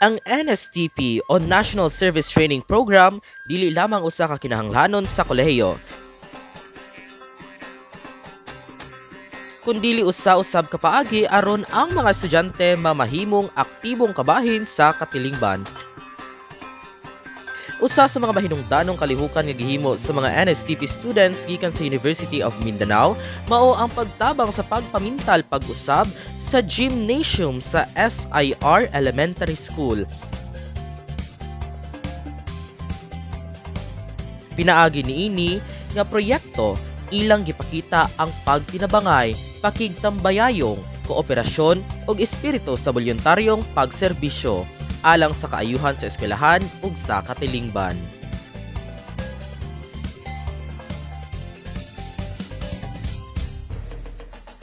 Ang NSTP o National Service Training Program dili lamang usa ka kinahanglanon sa kolehiyo, kundili usa-usab ka paagi aron ang mga estudyante mamahimong aktibong kabahin sa katilingban. Usa sa mga mahinungdanong kalihukan nga gihimo sa mga NSTP students gikan sa University of Mindanao mao ang pagtabang sa pagpamintal pag-usab sa gymnasium sa SIR Elementary School. Pinaagi niini nga proyekto ilang gipakita ang pagtinabangay, pakigtambayayong, kooperasyon ug espiritu sa voluntaryong pagserbisyo alang sa kaayuhan sa eskwelahan ug sa katilingban.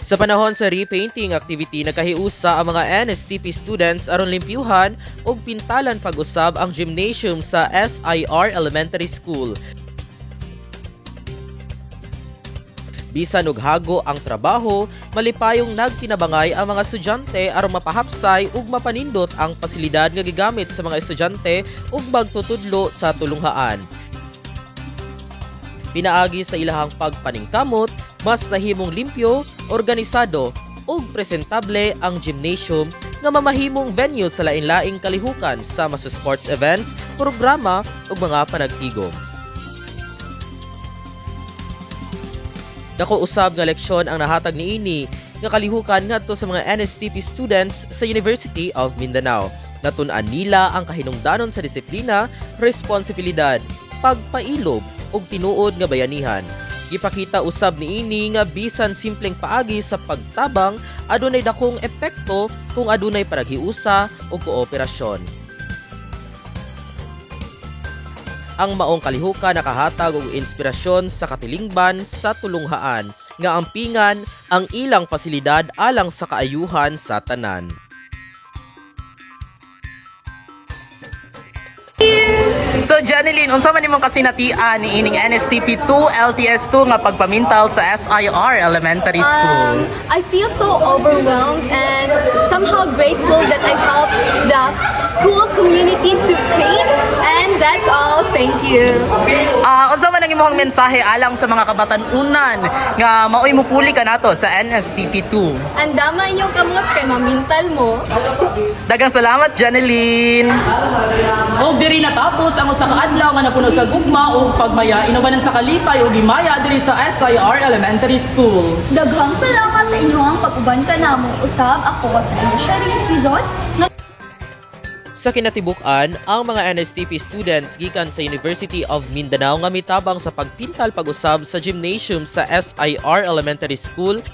Sa panahon sa repainting activity, nagkahiusa ang mga NSTP students aron limpyuhan ug pintalan pag-usab ang gymnasium sa SIR Elementary School. Bisan og hago ang trabaho, malipayong nagtinabangay ang mga estudyante aron mapahapsay ug mapanindot ang pasilidad nga gigamit sa mga estudyante ug magtutudlo sa tulunghaan. Pinaagi sa ilahang pagpaningkamot, mas nahimong limpyo, organisado ug presentable ang gymnasium nga mamahimong venue sa lain-laing kalihukan sama sa sports events, programa ug mga panagtigom. Dako usab nga leksyon ang nahatag niini nga kalihukan ngadto sa mga NSTP students sa University of Mindanao. Natun-an nila ang kahinungdanon sa disiplina, responsibilidad, pagpailob ug tinuod nga bayanihan. Gipakita usab niini nga bisan simpleng paagi sa pagtabang adunay dakong epekto kung adunay panaghiusa ug kooperasyon. Ang maong kalihukan nakahatag og inspirasyon sa katilingban sa tulunghaan nga ampingan ang ilang pasilidad alang sa kaayuhan sa tanan. So Janeline, unsa man imong kasinatian ni ining NSTP 2 LTS2 nga pagpamintal sa SIR Elementary School? I feel so overwhelmed and somehow grateful that I helped the school community to paint, and that's all. Thank you. Unsa man ang imong mensahe alang sa mga kabatan-unan nga maoy mupuli ka nato sa NSTP 2? Andama inyong kamot kay mamintal mo. Daghang salamat, Janeline. Og diri natapos ang usa ka adlaw nga napuno sa gugma ug pagmaya inubanan sa kalipay ug himaya diri sa SIR Elementary School. Daghang salamat sa inyong pag-uban kanamo. Usab ako sa inyo Sharice Pizon. Sa kinatibuk-an, ang mga NSTP students gikan sa University of Mindanao nga mitabang sa pagpintal pag-usab sa gymnasium sa SIR Elementary School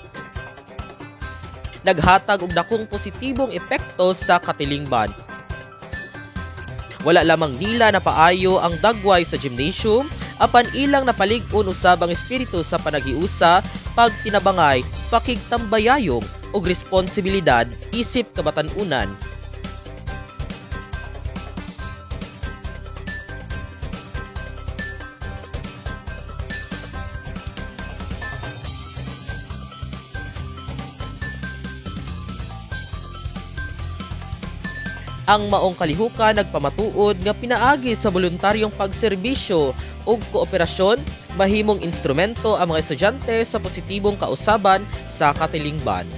naghatag og dakong positibong epekto sa katilingban. Wala lamang nila na paayo ang dagway sa gymnasium, apan ilang napalig-on usab ang espiritu sa panaghiusa, pagtinabangay, pakigtambayayong ug responsibilidad isip kabatan-unan. Ang maong kalihukan nagpamatuod nga pinaagi sa voluntaryong pagserbisyo ug kooperasyon, mahimong instrumento ang mga estudyante sa positibong kausaban sa katilingban.